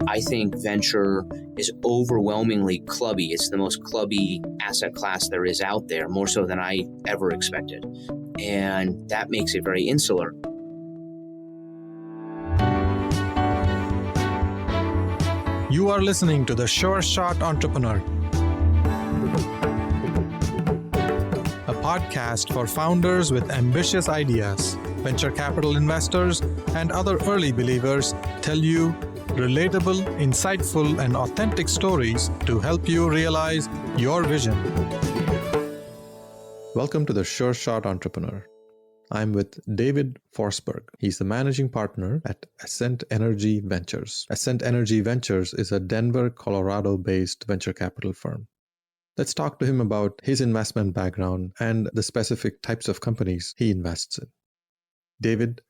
I think venture is overwhelmingly clubby. It's the most clubby asset class there is out there, more so than I ever expected. And that makes it very insular. You are listening to The Sure Shot Entrepreneur, a podcast for founders with ambitious ideas. Venture capital investors and other early believers tell you relatable, insightful, and authentic stories to help you realize your vision. Welcome to The Sure Shot Entrepreneur. I'm with David Forsberg. He's the managing partner at Ascent Energy Ventures. Ascent Energy Ventures is a Denver, Colorado-based venture capital firm. Let's talk to him about his investment background and the specific types of companies he invests in. David,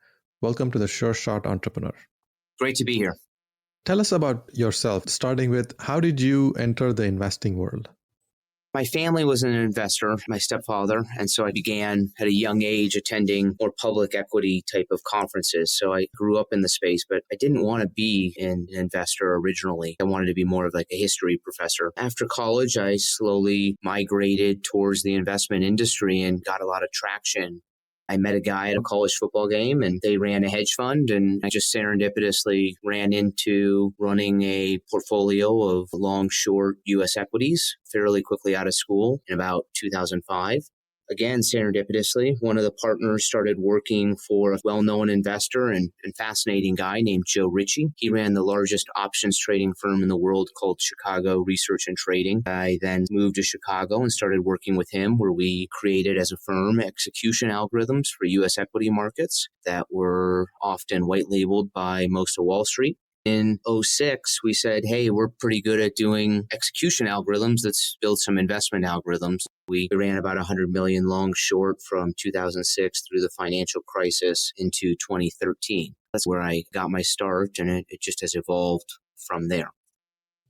welcome to The Sure Shot Entrepreneur. Great to be here. Tell us about yourself, starting with how did you enter the investing world? My family was an investor, my stepfather, and so I began at a young age attending more public equity type of conferences. So I grew up in the space, but I didn't want to be an investor originally. I wanted to be more of like a history professor. After college, I slowly migrated towards the investment industry and got a lot of traction. I met a guy at a college football game and they ran a hedge fund, and I just serendipitously ran into running a portfolio of long, short U.S. equities fairly quickly out of school in about 2005. Again, serendipitously, one of the partners started working for a well-known investor and fascinating guy named Joe Ritchie. He ran the largest options trading firm in the world called Chicago Research and Trading. I then moved to Chicago and started working with him, where we created as a firm execution algorithms for U.S. equity markets that were often white-labeled by most of Wall Street. In 2006, we said, hey, we're pretty good at doing execution algorithms. Let's build some investment algorithms. We ran about 100 million long short from 2006 through the financial crisis into 2013. That's where I got my start, and it just has evolved from there.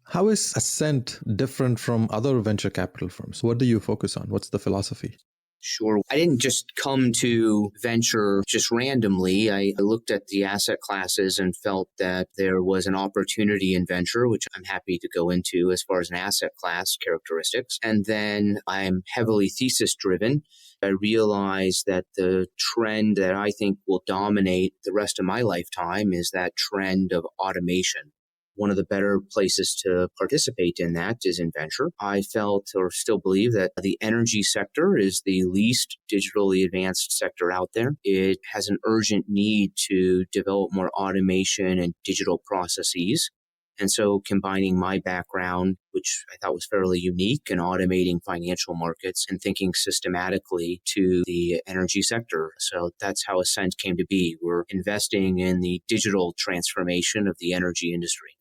How is Ascent different from other venture capital firms? What do you focus on? What's the philosophy? Sure. I didn't just come to venture just randomly. I looked at the asset classes and felt that there was an opportunity in venture, which I'm happy to go into as far as an asset class characteristics. And then I'm heavily thesis driven. I realized that the trend that I think will dominate the rest of my lifetime is that trend of automation. One of the better places to participate in that is in venture. I felt or still believe that the energy sector is the least digitally advanced sector out there. It has an urgent need to develop more automation and digital processes. And so combining my background, which I thought was fairly unique in automating financial markets and thinking systematically to the energy sector. So that's how Ascent came to be. We're investing in the digital transformation of the energy industry.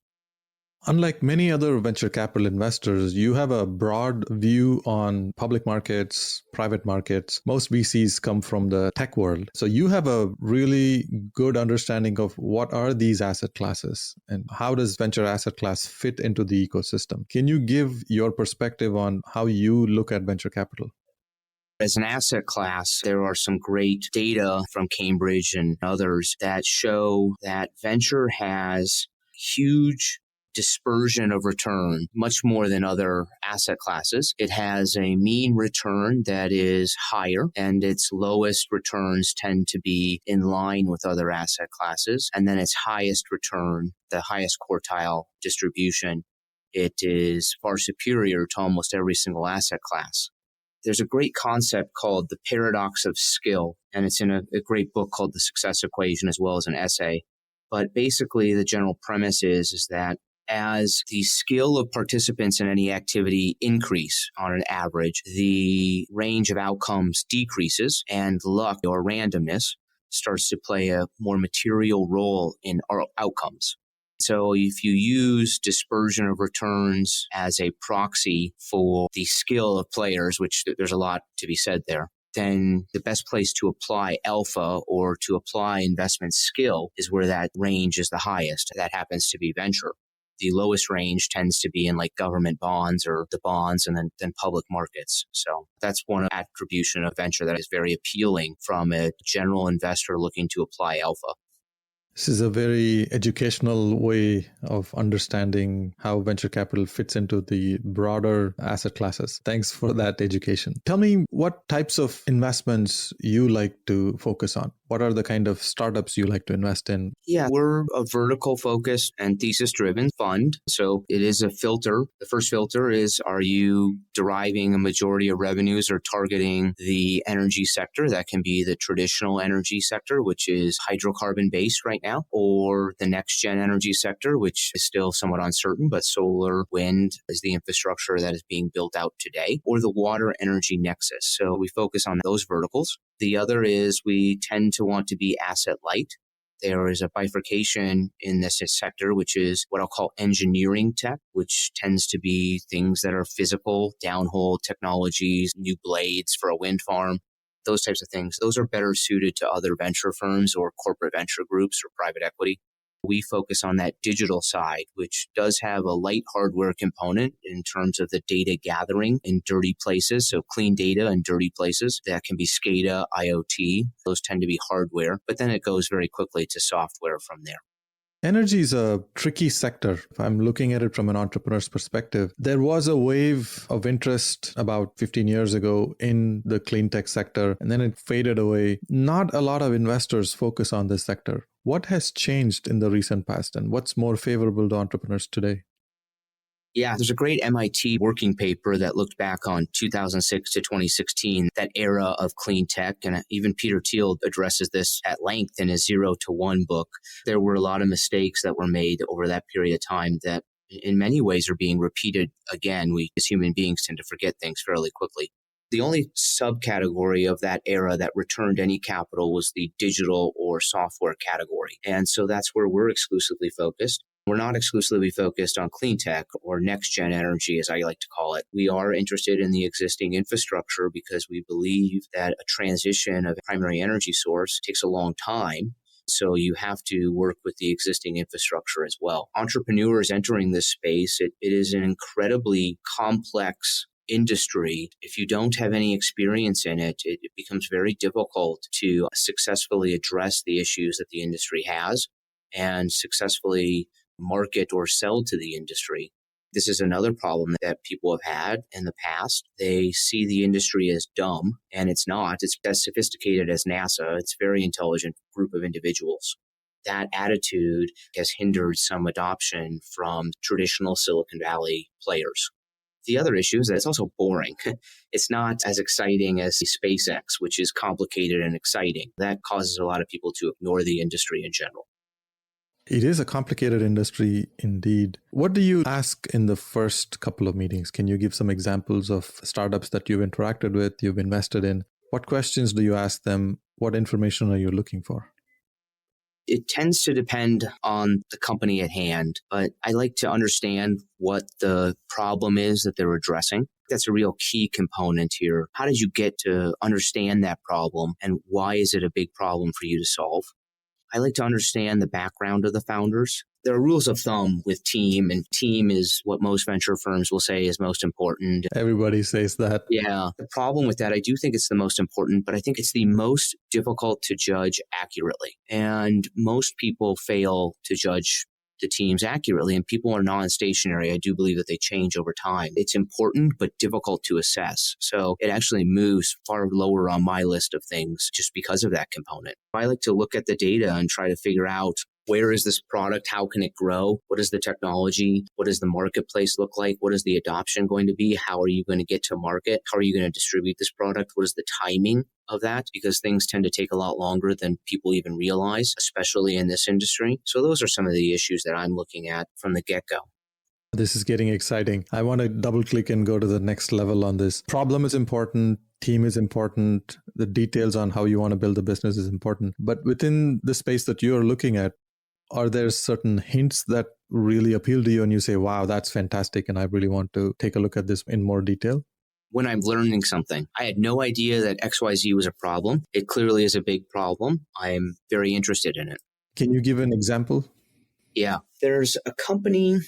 Unlike many other venture capital investors, you have a broad view on public markets, private markets. Most VCs come from the tech world. So you have a really good understanding of what are these asset classes and how does venture asset class fit into the ecosystem. Can you give your perspective on how you look at venture capital? As an asset class, there are some great data from Cambridge and others that show that venture has huge dispersion of return, much more than other asset classes. It has a mean return that is higher, and its lowest returns tend to be in line with other asset classes. And then its highest return, the highest quartile distribution, it is far superior to almost every single asset class. There's a great concept called the paradox of skill, and it's in a great book called The Success Equation, as well as an essay. But basically, the general premise is that as the skill of participants in any activity increase on an average, the range of outcomes decreases and luck or randomness starts to play a more material role in our outcomes. So if you use dispersion of returns as a proxy for the skill of players, which there's a lot to be said there, then the best place to apply alpha or to apply investment skill is where that range is the highest. That happens to be venture. The lowest range tends to be in like government bonds or the bonds and then public markets. So that's one attribution of venture that is very appealing from a general investor looking to apply alpha. This is a very educational way of understanding how venture capital fits into the broader asset classes. Thanks for that education. Tell me what types of investments you like to focus on. What are the kind of startups you like to invest in? Yeah, we're a vertical focused and thesis driven fund. So it is a filter. The first filter is, are you deriving a majority of revenues or targeting the energy sector? That can be the traditional energy sector, which is hydrocarbon based right now, or the next gen energy sector, which is still somewhat uncertain, but solar, wind is the infrastructure that is being built out today, or the water energy nexus. So we focus on those verticals. The other is we tend to want to be asset light. There is a bifurcation in this sector, which is what I'll call engineering tech, which tends to be things that are physical, downhole technologies, new blades for a wind farm, those types of things. Those are better suited to other venture firms or corporate venture groups or private equity. We focus on that digital side, which does have a light hardware component in terms of the data gathering in dirty places. So clean data in dirty places. That can be SCADA, IoT. Those tend to be hardware, but then it goes very quickly to software from there. Energy is a tricky sector. If I'm looking at it from an entrepreneur's perspective, there was a wave of interest about 15 years ago in the clean tech sector, and then it faded away. Not a lot of investors focus on this sector. What has changed in the recent past, and what's more favorable to entrepreneurs today? Yeah, there's a great MIT working paper that looked back on 2006 to 2016, that era of clean tech. And even Peter Thiel addresses this at length in his 0 to 1 book. There were a lot of mistakes that were made over that period of time that in many ways are being repeated again. We as human beings tend to forget things fairly quickly. The only subcategory of that era that returned any capital was the digital or software category. And so that's where we're exclusively focused. We're not exclusively focused on clean tech or next gen energy, as I like to call it. We are interested in the existing infrastructure because we believe that a transition of a primary energy source takes a long time. So you have to work with the existing infrastructure as well. Entrepreneurs entering this space, it is an incredibly complex industry. If you don't have any experience in it, it becomes very difficult to successfully address the issues that the industry has and successfully market or sell to the industry. This is another problem that people have had in the past. They see the industry as dumb, and it's not. It's as sophisticated as NASA. It's a very intelligent group of individuals. That attitude has hindered some adoption from traditional Silicon Valley players. The other issue is that it's also boring. It's not as exciting as SpaceX, which is complicated and exciting. That causes a lot of people to ignore the industry in general. It is a complicated industry indeed. What do you ask in the first couple of meetings? Can you give some examples of startups that you've interacted with, you've invested in? What questions do you ask them? What information are you looking for? It tends to depend on the company at hand, but I like to understand what the problem is that they're addressing. That's a real key component here. How did you get to understand that problem, and why is it a big problem for you to solve? I like to understand the background of the founders. There are rules of thumb with team, and team is what most venture firms will say is most important. Everybody says that. Yeah. The problem with that, I do think it's the most important, but I think it's the most difficult to judge accurately. And most people fail to judge the teams accurately, and people are non-stationary. I do believe that they change over time. It's important, but difficult to assess. So it actually moves far lower on my list of things just because of that component. I like to look at the data and try to figure out, where is this product? How can it grow? What is the technology? What does the marketplace look like? What is the adoption going to be? How are you going to get to market? How are you going to distribute this product? What is the timing of that? Because things tend to take a lot longer than people even realize, especially in this industry. So those are some of the issues that I'm looking at from the get-go. This is getting exciting. I want to double click and go to the next level on this. Problem is important. Team is important. The details on how you want to build the business is important. But within the space that you're looking at, are there certain hints that really appeal to you and you say, wow, that's fantastic, and I really want to take a look at this in more detail? When I'm learning something, I had no idea that XYZ was a problem. It clearly is a big problem. I'm very interested in it. Can you give an example? Yeah. There's a company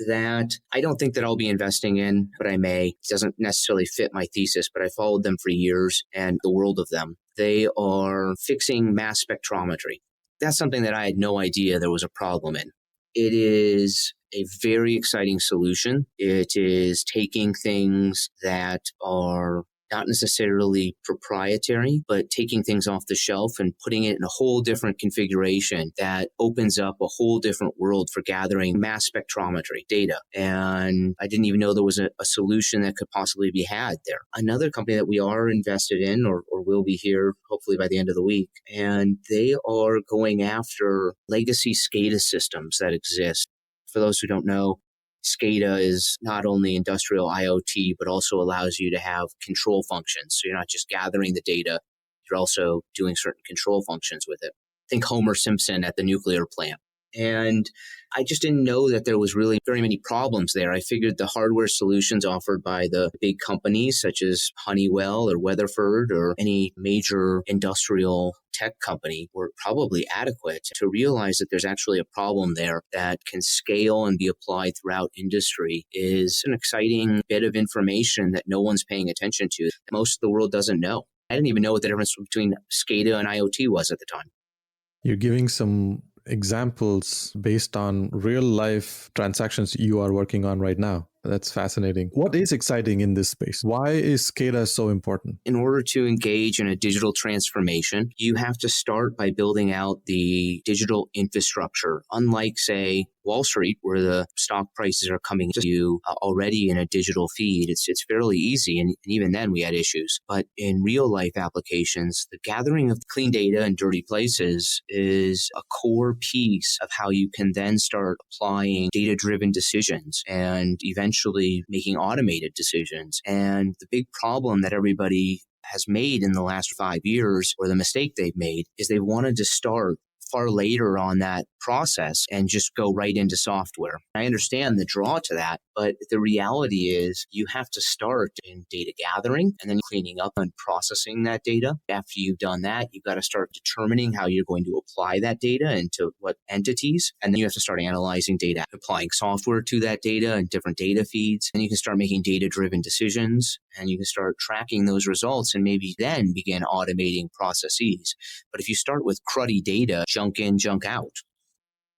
that I don't think that I'll be investing in, but I may. It doesn't necessarily fit my thesis, but I followed them for years and the world of them. They are fixing mass spectrometry. That's something that I had no idea there was a problem in. It is a very exciting solution. It is taking things that are not necessarily proprietary, but taking things off the shelf and putting it in a whole different configuration that opens up a whole different world for gathering mass spectrometry data. And I didn't even know there was a solution that could possibly be had there. Another company that we are invested in or will be here hopefully by the end of the week, and they are going after legacy SCADA systems that exist. For those who don't know, SCADA is not only industrial IoT, but also allows you to have control functions. So you're not just gathering the data, you're also doing certain control functions with it. Think Homer Simpson at the nuclear plant. And I just didn't know that there was really very many problems there. I figured the hardware solutions offered by the big companies such as Honeywell or Weatherford or any major industrial tech company were probably adequate. To realize that there's actually a problem there that can scale and be applied throughout industry is an exciting bit of information that no one's paying attention to. Most of the world doesn't know. I didn't even know what the difference between SCADA and IoT was at the time. You're giving some examples based on real life transactions you are working on right now. That's fascinating. What is exciting in this space? Why is SCADA so important? In order to engage in a digital transformation, you have to start by building out the digital infrastructure. Unlike, say, Wall Street, where the stock prices are coming to you already in a digital feed, it's fairly easy. And even then we had issues. But in real life applications, the gathering of clean data in dirty places is a core piece of how you can then start applying data-driven decisions and eventually making automated decisions. And the big problem that everybody has made in the last 5 years, or the mistake they've made, is they wanted to start far later on that process and just go right into software. I understand the draw to that, but the reality is you have to start in data gathering and then cleaning up and processing that data. After you've done that, you've got to start determining how you're going to apply that data into what entities. And then you have to start analyzing data, applying software to that data and different data feeds. And you can start making data-driven decisions and you can start tracking those results and maybe then begin automating processes. But if you start with cruddy data, junk in, junk out.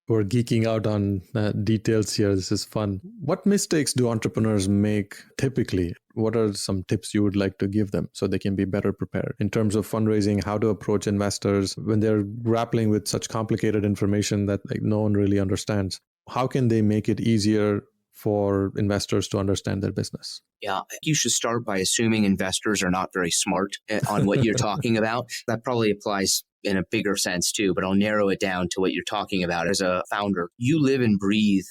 We're geeking out on details here. This is fun. What mistakes do entrepreneurs make typically? What are some tips you would like to give them so they can be better prepared in terms of fundraising, how to approach investors when they're grappling with such complicated information that no one really understands? How can they make it easier for investors to understand their business? Yeah, you should start by assuming investors are not very smart on what you're talking about. That probably applies in a bigger sense too, but I'll narrow it down to what you're talking about as a founder. You live and breathe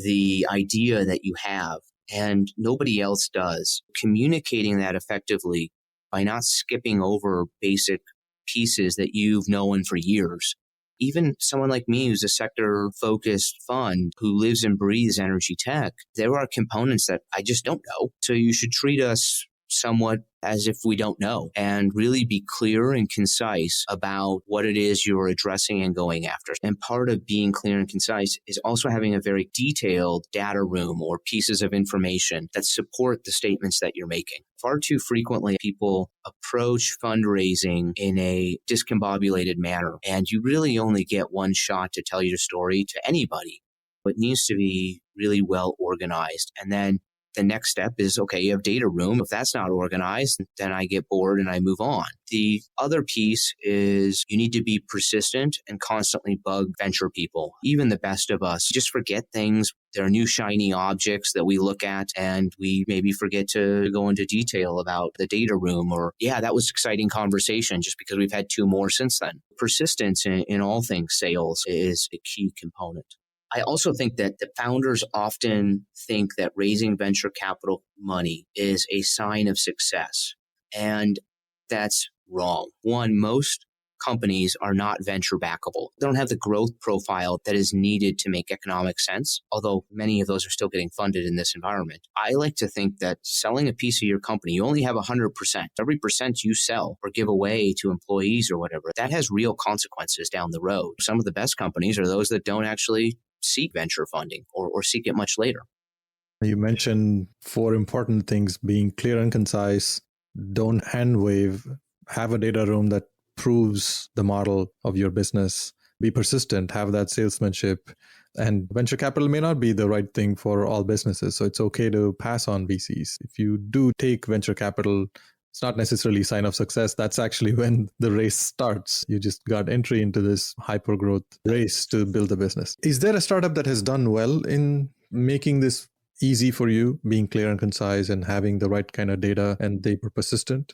the idea that you have, and nobody else does. Communicating that effectively by not skipping over basic pieces that you've known for years. Even someone like me who's a sector-focused fund who lives and breathes energy tech, there are components that I just don't know. So you should treat us somewhat as if we don't know and really be clear and concise about what it is you're addressing and going after. And part of being clear and concise is also having a very detailed data room or pieces of information that support the statements that you're making. Far too frequently, people approach fundraising in a discombobulated manner, and you really only get one shot to tell your story to anybody. It needs to be really well organized. And then the next step is, okay, you have data room. If that's not organized, then I get bored and I move on. The other piece is you need to be persistent and constantly bug venture people. Even the best of us just forget things. There are new shiny objects that we look at and we maybe forget to go into detail about the data room or, yeah, that was exciting conversation just because we've had 2 more since then. Persistence in all things sales is a key component. I also think that the founders often think that raising venture capital money is a sign of success. And that's wrong. One, most companies are not venture backable. They don't have the growth profile that is needed to make economic sense, although many of those are still getting funded in this environment. I like to think that selling a piece of your company, you only have 100%. Every percent you sell or give away to employees or whatever, that has real consequences down the road. Some of the best companies are those that don't actually seek venture funding or seek it much later. You mentioned 4 important things: being clear and concise, don't hand wave, have a data room that proves the model of your business, be persistent, have that salesmanship. And venture capital may not be the right thing for all businesses. So it's okay to pass on VCs. If you do take venture capital, it's not necessarily a sign of success. That's actually when the race starts. You just got entry into this hyper growth race to build a business. Is there a startup that has done well in making this easy for you, being clear and concise and having the right kind of data, and they were persistent?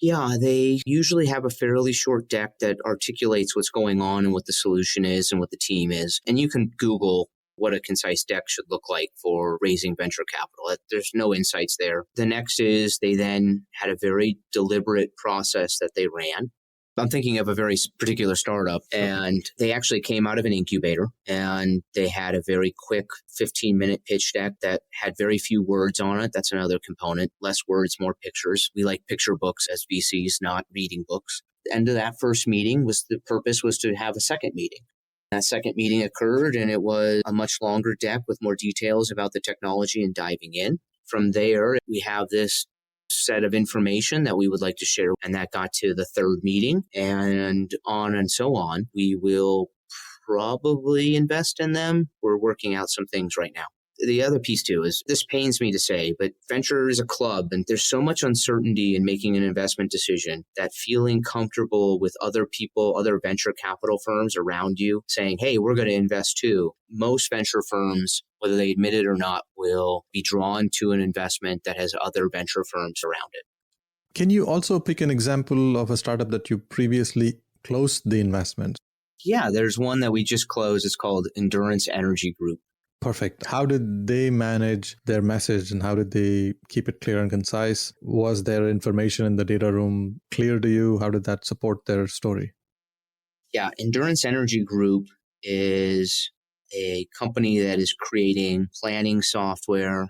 Yeah, they usually have a fairly short deck that articulates what's going on and what the solution is and what the team is. And you can Google what a concise deck should look like for raising venture capital. There's no insights there. The next is they then had a very deliberate process that they ran. I'm thinking of a very particular startup, and they actually came out of an incubator, and they had a very quick 15-minute pitch deck that had very few words on it. That's another component. Less words, more pictures. We like picture books as VCs, not reading books. The end of that first meeting the purpose was to have a second meeting. That second meeting occurred, and it was a much longer deck with more details about the technology and diving in. From there, we have this set of information that we would like to share, and that got to the third meeting, and on and so on. We will probably invest in them. We're working out some things right now. The other piece too is, this pains me to say, but venture is a club, and there's so much uncertainty in making an investment decision that feeling comfortable with other people, other venture capital firms around you saying, hey, we're going to invest too. Most venture firms, whether they admit it or not, will be drawn to an investment that has other venture firms around it. Can you also pick an example of a startup that you previously closed the investment? Yeah, there's one that we just closed. It's called Endurance Energy Group. Perfect. How did they manage their message, and how did they keep it clear and concise? Was their information in the data room clear to you? How did that support their story? Yeah, Endurance Energy Group is a company that is creating planning software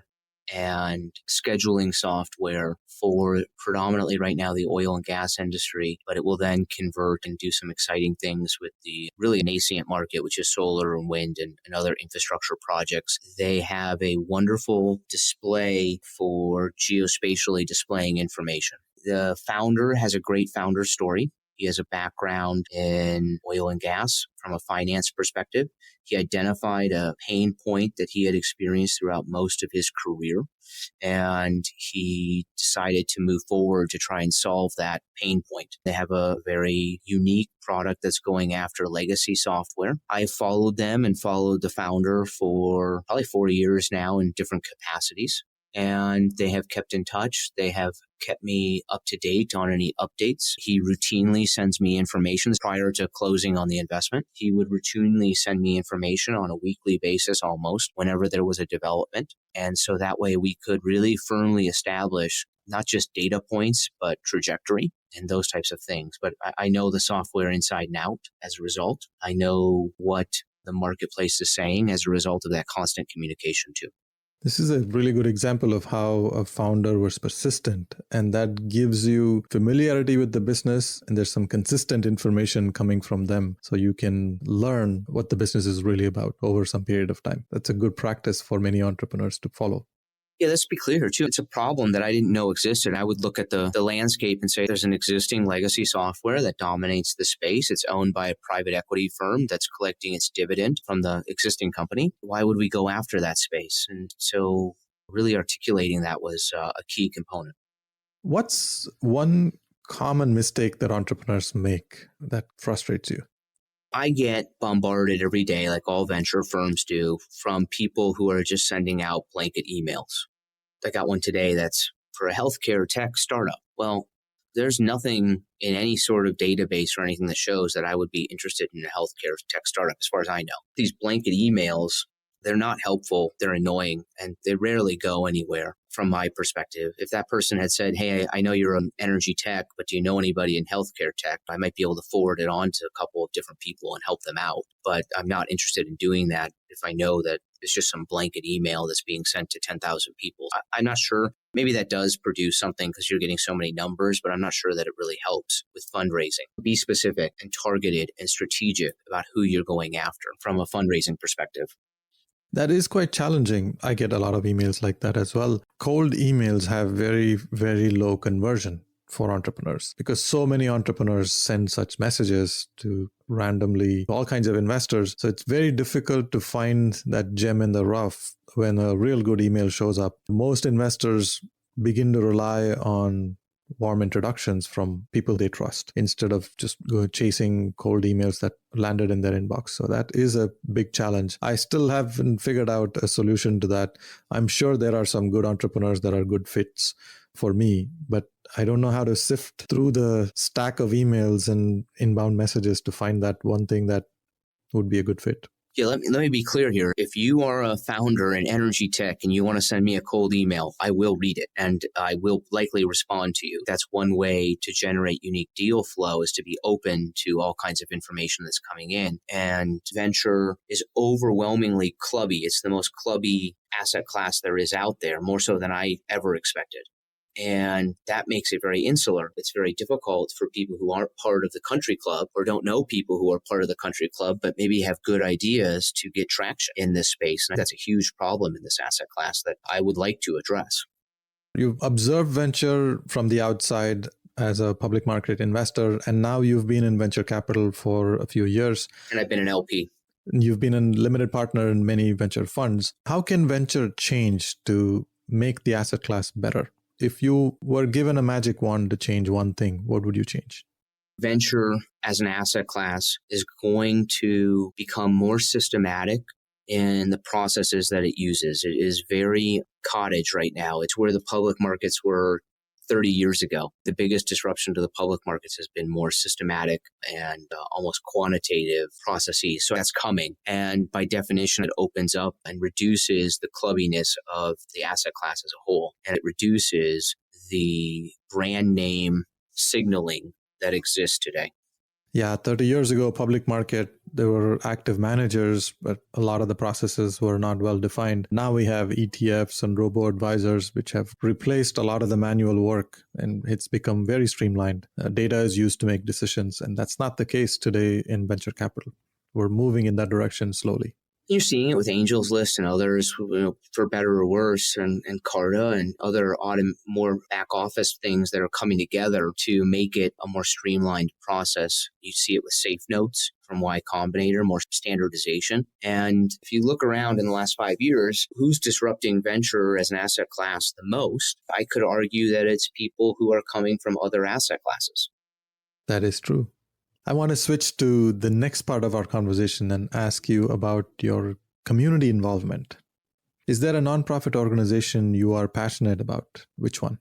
and scheduling software for predominantly right now the oil and gas industry, but it will then convert and do some exciting things with the really nascent market, which is solar and wind and other infrastructure projects. They have a wonderful display for geospatially displaying information. The founder has a great founder story. He has a background in oil and gas from a finance perspective. He identified a pain point that he had experienced throughout most of his career, and he decided to move forward to try and solve that pain point. They have a very unique product that's going after legacy software. I followed them and followed the founder for probably 4 years now in different capacities. And they have kept in touch. They have kept me up to date on any updates. He routinely sends me information prior to closing on the investment. He would routinely send me information on a weekly basis almost whenever there was a development. And so that way we could really firmly establish not just data points, but trajectory and those types of things. But I know the software inside and out as a result. I know what the marketplace is saying as a result of that constant communication too. This is a really good example of how a founder was persistent, and that gives you familiarity with the business, and there's some consistent information coming from them, so you can learn what the business is really about over some period of time. That's a good practice for many entrepreneurs to follow. Yeah, let's be clear too. It's a problem that I didn't know existed. I would look at the landscape and say there's an existing legacy software that dominates the space. It's owned by a private equity firm that's collecting its dividend from the existing company. Why would we go after that space? And so really articulating that was a key component. What's one common mistake that entrepreneurs make that frustrates you? I get bombarded every day, like all venture firms do, from people who are just sending out blanket emails. I got one today that's for a healthcare tech startup. Well, there's nothing in any sort of database or anything that shows that I would be interested in a healthcare tech startup, as far as I know. These blanket emails, they're not helpful, they're annoying, and they rarely go anywhere from my perspective. If that person had said, hey, I know you're an energy tech, but do you know anybody in healthcare tech? I might be able to forward it on to a couple of different people and help them out. But I'm not interested in doing that if I know that it's just some blanket email that's being sent to 10,000 people. I'm not sure. Maybe that does produce something because you're getting so many numbers, but I'm not sure that it really helps with fundraising. Be specific and targeted and strategic about who you're going after from a fundraising perspective. That is quite challenging. I get a lot of emails like that as well. Cold emails have very, very low conversion. for entrepreneurs? Because so many entrepreneurs send such messages to randomly all kinds of investors. So it's very difficult to find that gem in the rough when a real good email shows up. Most investors begin to rely on warm introductions from people they trust instead of just chasing cold emails that landed in their inbox. So that is a big challenge. I still haven't figured out a solution to that. I'm sure there are some good entrepreneurs that are good fits for me, but I don't know how to sift through the stack of emails and inbound messages to find that one thing that would be a good fit. Yeah, let me be clear here. If you are a founder in energy tech and you want to send me a cold email, I will read it and I will likely respond to you. That's one way to generate unique deal flow, is to be open to all kinds of information that's coming in. And venture is overwhelmingly clubby. It's the most clubby asset class there is out there, more so than I ever expected. And that makes it very insular. It's very difficult for people who aren't part of the country club or don't know people who are part of the country club, but maybe have good ideas to get traction in this space. And that's a huge problem in this asset class that I would like to address. You've observed venture from the outside as a public market investor, and now you've been in venture capital for a few years. And I've been an LP. You've been a limited partner in many venture funds. How can venture change to make the asset class better? If you were given a magic wand to change one thing, what would you change? Venture as an asset class is going to become more systematic in the processes that it uses. It is very cottage right now. It's where the public markets were 30 years ago. The biggest disruption to the public markets has been more systematic and almost quantitative processes. So that's coming. And by definition, it opens up and reduces the clubbiness of the asset class as a whole. And it reduces the brand name signaling that exists today. Yeah, 30 years ago, public market, there were active managers, but a lot of the processes were not well defined. Now we have ETFs and robo-advisors, which have replaced a lot of the manual work, and it's become very streamlined. Data is used to make decisions, and that's not the case today in venture capital. We're moving in that direction slowly. You're seeing it with Angels List and others, for better or worse, and Carta and other more back office things that are coming together to make it a more streamlined process. You see it with Safe Notes from Y Combinator, more standardization. And if you look around in the last 5 years, who's disrupting venture as an asset class the most? I could argue that it's people who are coming from other asset classes. That is true. I want to switch to the next part of our conversation and ask you about your community involvement. Is there a nonprofit organization you are passionate about? Which one?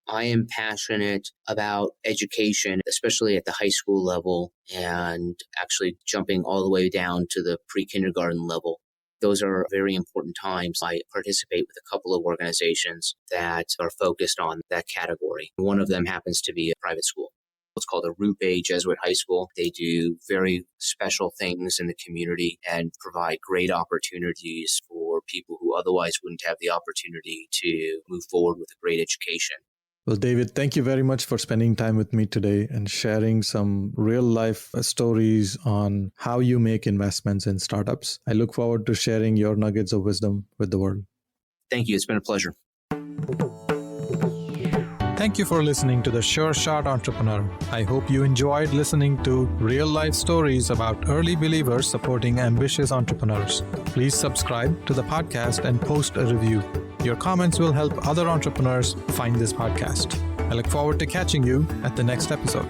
I am passionate about education, especially at the high school level, and actually jumping all the way down to the pre-kindergarten level. Those are very important times. I participate with a couple of organizations that are focused on that category. One of them happens to be a private school. It's called a Root Bay Jesuit High School. They do very special things in the community and provide great opportunities for people who otherwise wouldn't have the opportunity to move forward with a great education. Well, David, thank you very much for spending time with me today and sharing some real life stories on how you make investments in startups. I look forward to sharing your nuggets of wisdom with the world. Thank you. It's been a pleasure. Thank you for listening to The Sure Shot Entrepreneur. I hope you enjoyed listening to real-life stories about early believers supporting ambitious entrepreneurs. Please subscribe to the podcast and post a review. Your comments will help other entrepreneurs find this podcast. I look forward to catching you at the next episode.